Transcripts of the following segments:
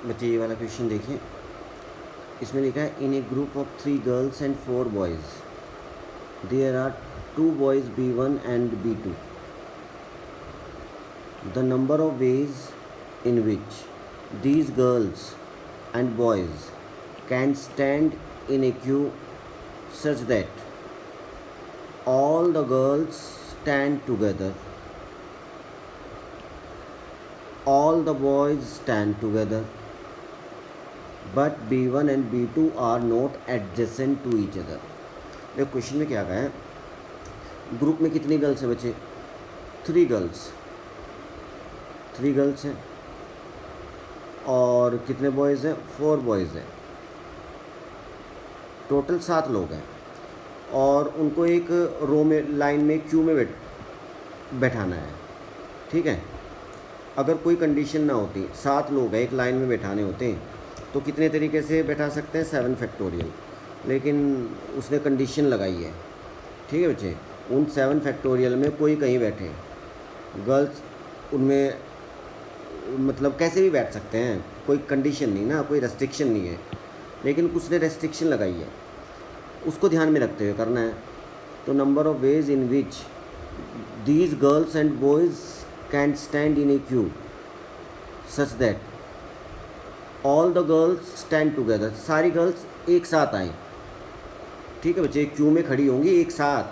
बच्चे ये वाला क्वेश्चन देखिए, इसमें लिखा है in a group of 3 girls and 4 boys there are 2 boys B1 and B2. The number of ways in which these girls and boys can stand in a queue such that all the girls stand together, all the boys stand together, but B1 and B2 are not adjacent to each other. देखो question में क्या कहा है, group में कितनी girls है बच्चे? 3 girls हैं और कितने बॉयज़ हैं? 4 बॉयज़ हैं, टोटल 7 लोग हैं और उनको एक रो में, लाइन में, क्यू में बैठाना है. ठीक है, अगर कोई कंडीशन ना होती, 7 लोग हैं, एक लाइन में बैठाने होते तो कितने तरीके से बैठा सकते हैं? 7 फैक्टोरियल. लेकिन उसने कंडीशन लगाई है. ठीक है बच्चे, उन 7 फैक्टोरियल में कोई कहीं बैठे, गर्ल्स उनमें मतलब कैसे भी बैठ सकते हैं, कोई कंडीशन नहीं ना, कोई रेस्ट्रिक्शन नहीं है. लेकिन उसने रेस्ट्रिक्शन लगाई है, उसको ध्यान में रखते हुए करना है. तो number of ways in which these girls and boys can stand in A Q such that all the girls stand together. सारी गर्ल्स एक साथ आएँ. ठीक है बच्चे, क्यू में खड़ी होंगी एक साथ.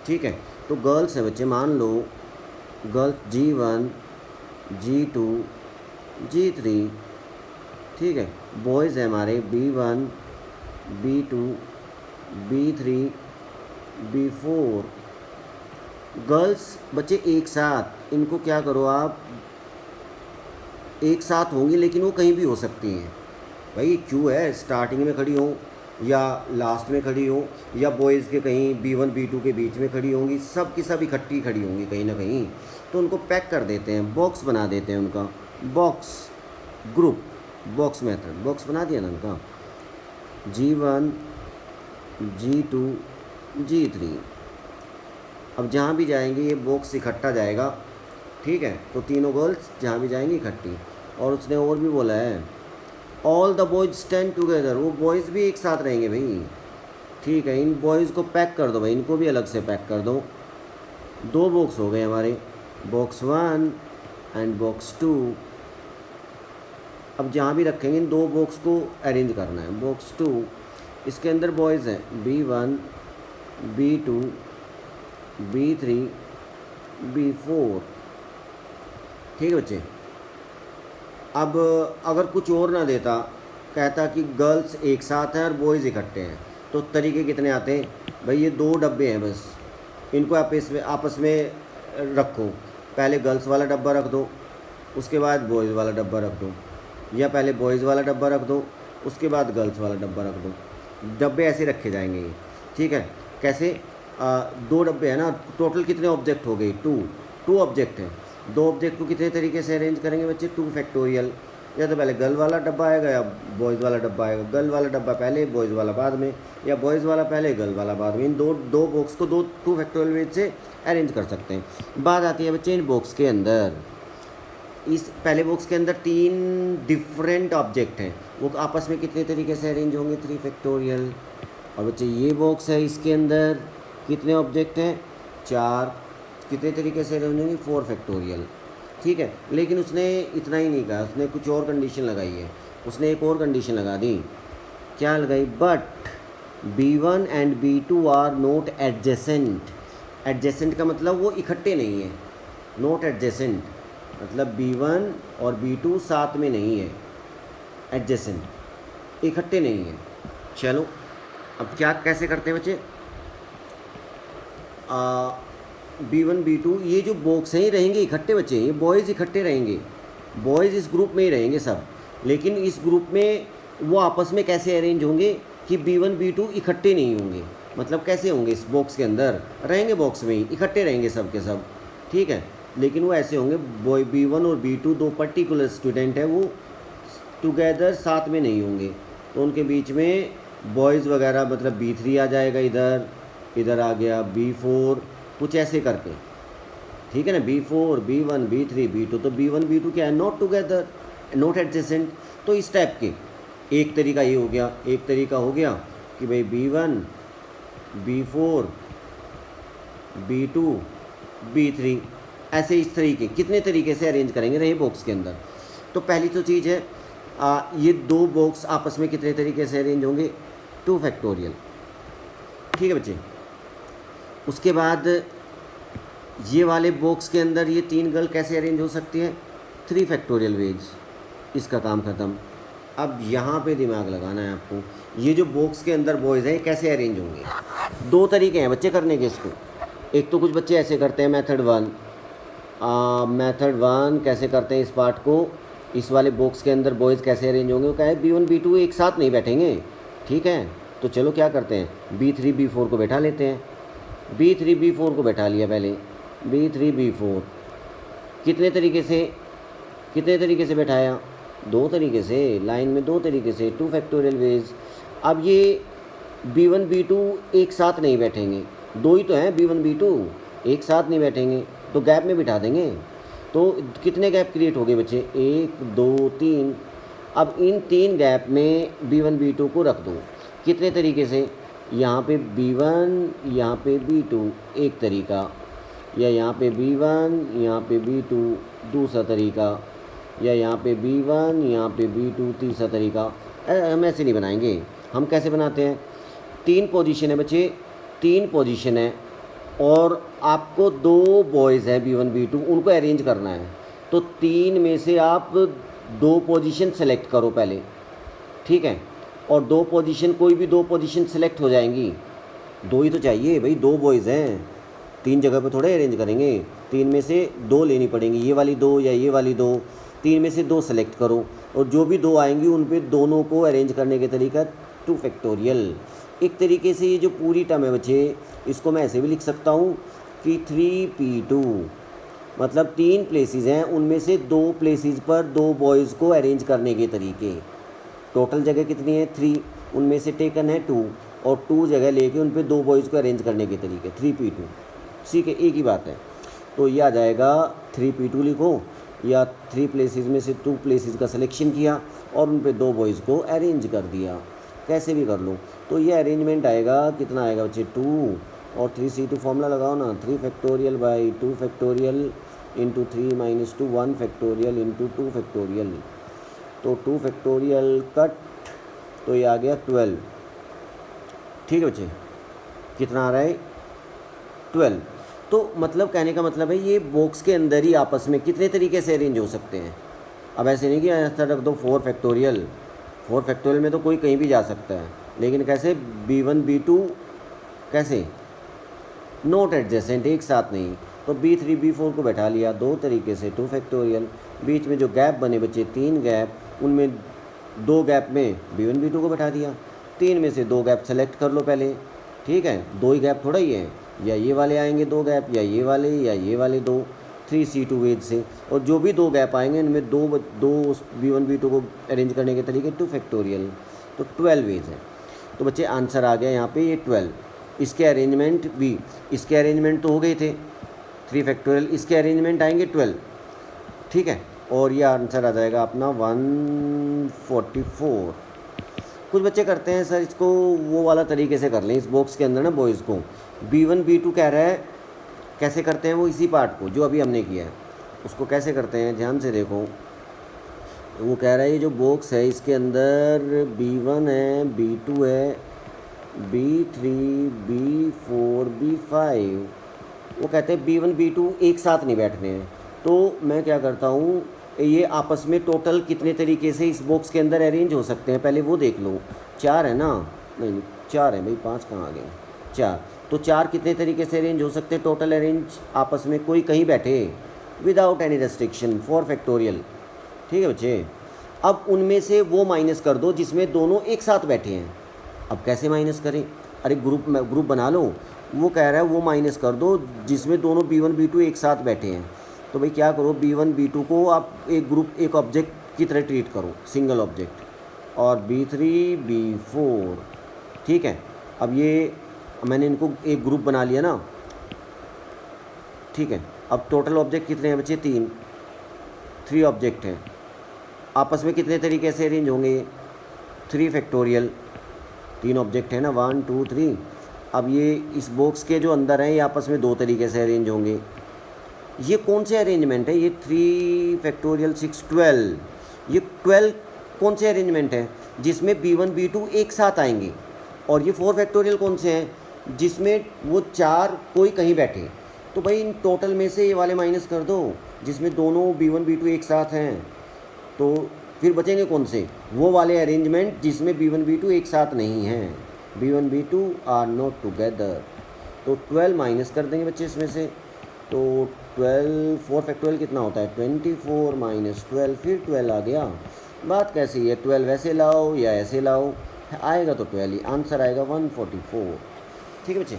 ठीक है, तो गर्ल्स हैं बच्चे, मान लो गर्ल्स G1, G2, G3. ठीक है, बॉयज़ हैं हमारे B1, B2, B3, B4. Girls बच्चे एक साथ, इनको क्या करो आप, एक साथ होंगी लेकिन वो कहीं भी हो सकती हैं. भाई क्यू है, स्टार्टिंग में खड़ी हो या लास्ट में खड़ी हो या बॉयज़ के कहीं B1 B2 के बीच में खड़ी होंगी, सब की सब इकट्ठी खड़ी होंगी कहीं ना कहीं. तो उनको पैक कर देते हैं, बॉक्स बना देते हैं उनका, box group, box method, box बना दिया ना उनका, G1, G2, G3. अब जहाँ भी जाएंगे ये बॉक्स इकट्ठा जाएगा. ठीक है, तो तीनों गर्ल्स जहाँ भी जाएंगी इकट्ठी. और उसने और भी बोला है all the boys stand together, वो बॉयज़ भी एक साथ रहेंगे भाई. ठीक है, इन बॉयज़ को पैक कर दो भाई, इनको भी अलग से पैक कर दो. 2 बॉक्स हो गए हमारे, बॉक्स 1 एंड बॉक्स 2. अब जहाँ भी रखेंगे इन 2 बॉक्स को अरेंज करना है. बॉक्स 2, इसके अंदर बॉयज़ हैं B1, B2, B3, B4. ठीक है बच्चे. अब अगर कुछ और ना देता, कहता कि गर्ल्स एक साथ हैं और बॉयज़ इकट्ठे हैं, तो तरीके कितने आते हैं भाई? ये 2 डब्बे हैं बस, इनको आप इसमें आपस में रखो. पहले गर्ल्स वाला डब्बा रख दो, उसके बाद बॉयज़ वाला डब्बा रख दो, या पहले बॉयज़ वाला डब्बा रख दो, उसके बाद गर्ल्स वाला डब्बा रख दो. डब्बे ऐसे रखे जाएंगे ये. ठीक है, कैसे? 2 डब्बे हैं ना, टोटल कितने ऑब्जेक्ट हो गए? 2 ऑब्जेक्ट हैं. 2 ऑब्जेक्ट को कितने तरीके से अरेंज करेंगे बच्चे? 2 फैक्टोरियल. या तो पहले गर्ल वाला डब्बा आएगा या बॉयज़ वाला डब्बा आएगा. गर्ल वाला डब्बा पहले, बॉयज़ वाला बाद में, या बॉयज़ वाला पहले, गर्ल वाला बाद में. इन दो बॉक्स को 2 फैक्टोरियल वेज से अरेंज कर सकते हैं. बात आती है बच्चे इन बॉक्स के अंदर, इस पहले बॉक्स के अंदर 3 डिफरेंट ऑब्जेक्ट हैं, वो आपस में कितने तरीके से अरेंज होंगे? 3 फैक्टोरियल. और बच्चे ये बॉक्स है, इसके अंदर कितने ऑब्जेक्ट हैं? 4. कितने तरीके से अरेंज होंगे? 4 फैक्टोरियल. ठीक है, लेकिन उसने इतना ही नहीं कहा, उसने कुछ और कंडीशन लगाई है. उसने एक और कंडीशन लगा दी. क्या लगाई? But B1 and B2 are not adjacent. Adjacent का मतलब वो इकट्ठे नहीं है. नॉट एडजेसेंट मतलब B1 और B2 साथ में नहीं है. एडजेसेंट, इकट्ठे नहीं है. चलो अब क्या कैसे करते हैं बच्चे? B1 B2 ये जो बॉक्स हैं ये रहेंगे इकट्ठे बच्चे, ये बॉयज़ इकट्ठे रहेंगे, बॉयज़ इस ग्रुप में ही रहेंगे सब. लेकिन इस ग्रुप में वो आपस में कैसे अरेंज होंगे कि B1 B2 इकट्ठे नहीं होंगे. मतलब कैसे होंगे? इस बॉक्स के अंदर रहेंगे, बॉक्स में ही इकट्ठे रहेंगे सब के सब. ठीक है, लेकिन वो ऐसे होंगे, बॉय B1 और B2 2 पर्टिकुलर स्टूडेंट हैं, वो टुगेदर साथ में नहीं होंगे. तो उनके बीच में बॉयज़ वगैरह, मतलब B3 आ जाएगा, इधर आ गया B4, कुछ ऐसे करके. ठीक है ना, B4, B1, B3, B2. तो B1 B2 क्या है? Not together, not adjacent. तो इस टाइप के एक तरीका ये हो गया, एक तरीका हो गया कि भाई B1 B4 B2 B3, ऐसे इस तरीके कितने तरीके से अरेंज करेंगे रहे बॉक्स के अंदर। तो पहली तो चीज़ है ये दो बॉक्स आपस में कितने तरीके से अरेंज होंगे, 2 फैक्टोरियल। ठीक है बच्चे। उसके बाद ये वाले बॉक्स के अंदर ये 3 गर्ल कैसे अरेंज हो सकती है, 3 फैक्टोरियल वेज। इसका काम ख़त्म। अब यहाँ पे दिमाग लगाना है आपको, ये जो बॉक्स के अंदर बॉयज़ हैं कैसे अरेंज होंगे। 2 तरीके हैं बच्चे करने के इसको। एक तो कुछ बच्चे ऐसे करते हैं मेथड 1 कैसे करते हैं इस पार्ट को, इस वाले बॉक्स के अंदर बॉयज़ कैसे अरेंज होंगे। वो क्या है B1 B2 एक साथ नहीं बैठेंगे। ठीक है, तो चलो क्या करते हैं, B3 B4 को बैठा लेते हैं। B3 B4 को बैठा लिया पहले, B3 B4 कितने तरीके से बैठाया, 2 तरीके से, लाइन में 2 तरीके से, 2 फैक्टोरियल वेज। अब ये B1 B2 एक साथ नहीं बैठेंगे, 2 ही तो हैं B1 B2, एक साथ नहीं बैठेंगे, तो गैप में बिठा देंगे। तो कितने गैप क्रिएट हो गए बच्चे, 1 2 3। अब इन 3 गैप में B1 B2 को रख दो कितने तरीके से, यहाँ पे B1 यहाँ पे B2 एक तरीका, या यहाँ पे B1 यहाँ पे B2 दूसरा तरीका, या यहाँ पे B1 यहाँ पे B2 तीसरा तरीका। हम ऐसे नहीं बनाएंगे, हम कैसे बनाते हैं, 3 पोजीशन है बच्चे, 3 पोजीशन है और आपको 2 बॉयज़ है B1 B2, उनको अरेंज करना है। तो 3 में से आप 2 पोजीशन सेलेक्ट करो पहले। ठीक है, और 2 पोजीशन, कोई भी 2 पोजीशन सेलेक्ट हो जाएंगी। 2 ही तो चाहिए भाई, 2 बॉयज़ हैं, 3 जगह पे थोड़े अरेंज करेंगे। 3 में से 2 लेनी पड़ेंगी, ये वाली 2 या ये वाली 2। 3 में से 2 सेलेक्ट करो और जो भी 2 आएंगी उन पे दोनों को अरेंज करने के तरीका 2 फैक्टोरियल। एक तरीके से ये जो पूरी टर्म है बच्चे, इसको मैं ऐसे भी लिख सकता हूँ कि 3p2, मतलब 3 प्लेसेस हैं, उनमें से 2 प्लेसेस पर 2 बॉयज़ को अरेंज करने के तरीके। टोटल जगह कितनी है, 3, उनमें से टेकन है 2, और 2 जगह लेके उन पे 2 बॉयज़ को अरेंज करने के तरीके 3p2। ठीक है, एक ही बात है। तो ये आ जाएगा 3p2 लिखो, या 3 प्लेसेस में से 2 प्लेसेस का सिलेक्शन किया और उन पे 2 बॉयज़ को अरेंज कर दिया, कैसे भी कर लो। तो ये अरेंजमेंट आएगा, कितना आएगा बच्चे, 2 और 3c2 फॉर्मूला लगाओ ना, 3 factorial by 2 factorial into 3 minus 2 1 factorial into 2 factorial. तो 2 फैक्टोरियल कट, तो ये आ गया 12। ठीक है बच्चे, कितना आ रहा है, 12। तो मतलब कहने का मतलब है ये बॉक्स के अंदर ही आपस में कितने तरीके से अरेंज हो सकते हैं। अब ऐसे नहीं कि ऐसा रख दो 4 फैक्टोरियल, 4 फैक्टोरियल में तो कोई कहीं भी जा सकता है, लेकिन कैसे, B1 B2 कैसे, नोट एडजेसेंट, एक साथ नहीं। तो B3 B4 को बैठा लिया 2 तरीके से, 2 फैक्टोरियल। बीच में जो गैप बने बच्चे 3 गैप, उनमें 2 गैप में B1 B2 को बैठा दिया। 3 में से 2 गैप सेलेक्ट कर लो पहले। ठीक है, 2 ही गैप थोड़ा ही है, या ये वाले आएंगे 2 गैप, या ये वाले 2, 3c2 वेज से। और जो भी 2 गैप आएंगे इनमें 2 B1 B2 को अरेंज करने के तरीके 2 फैक्टोरियल, तो 12 वेज है। तो बच्चे आंसर आ गया यहाँ पे ये 12। इसके अरेंजमेंट भी, इसके अरेंजमेंट तो हो गए थे 3 फैक्टोरियल, इसके अरेंजमेंट आएंगे 12। ठीक है, और ये आंसर आ जाएगा अपना 144। कुछ बच्चे करते हैं सर इसको वो वाला तरीके से कर लें, इस बॉक्स के अंदर ना बॉयज़ को B1 B2 कह रहा है, कैसे करते हैं वो, इसी पार्ट को जो अभी हमने किया है उसको कैसे करते हैं, ध्यान से देखो। वो कह रहा है ये जो बॉक्स है इसके अंदर B1 है, B2 है, B3 B4 B5। वो कहते हैं B1 B2 एक साथ नहीं बैठने हैं। तो मैं क्या करता हूँ, ये आपस में टोटल कितने तरीके से इस बॉक्स के अंदर अरेंज हो सकते हैं पहले वो देख लो। 4 है ना, नहीं 4 है भाई, 5 कहाँ आ गए, 4। तो 4 कितने तरीके से अरेंज हो सकते हैं, टोटल अरेंज आपस में, कोई कहीं बैठे विदाउट एनी रेस्ट्रिक्शन, 4 फैक्टोरियल। ठीक है बच्चे, अब उनमें से वो माइनस कर दो जिसमें दोनों एक साथ बैठे हैं। अब कैसे माइनस करें, अरे ग्रुप बना लो। वो कह रहा है वो माइनस कर दो जिसमें दोनों B1 B2 एक साथ बैठे हैं। तो भाई क्या करो, B1 B2 को आप एक ग्रुप, एक ऑब्जेक्ट की तरह ट्रीट करो, सिंगल ऑब्जेक्ट, और B3 B4। ठीक है, अब ये मैंने इनको एक ग्रुप बना लिया ना। ठीक है, अब टोटल ऑब्जेक्ट कितने हैं बच्चे, 3 ऑब्जेक्ट हैं। आपस में कितने तरीके से अरेंज होंगे? 3 फैक्टोरियल, 3 ऑब्जेक्ट है ना, 1 2 3। अब ये इस बॉक्स के जो अंदर हैं ये आपस में 2 तरीके से अरेंज होंगे। ये कौन से अरेंजमेंट है? ये 3 फैक्टोरियल 6 12, ये 12 कौन से अरेंजमेंट है? जिसमें B1 B2 एक साथ आएंगे। और ये 4 फैक्टोरियल कौन से हैं? जिसमें वो 4 कोई कहीं बैठे। तो भाई इन टोटल में से ये वाले माइनस कर दो जिसमें दोनों B1 B2 एक साथ हैं। तो फिर बचेंगे कौन से? वो वाले अरेंजमेंट जिसमें B1 B2 एक साथ नहीं हैं। B1 B2 are not together. तो 12 माइनस कर देंगे बच्चे इसमें से। तो 12 4 फैक्टोरियल कितना होता है? 24 माइनस 12, फिर 12 आ गया। बात कैसी है? 12 वैसे लाओ या ऐसे लाओ, आएगा तो 12 ही आंसर आएगा 144। ठीक है बच्चे।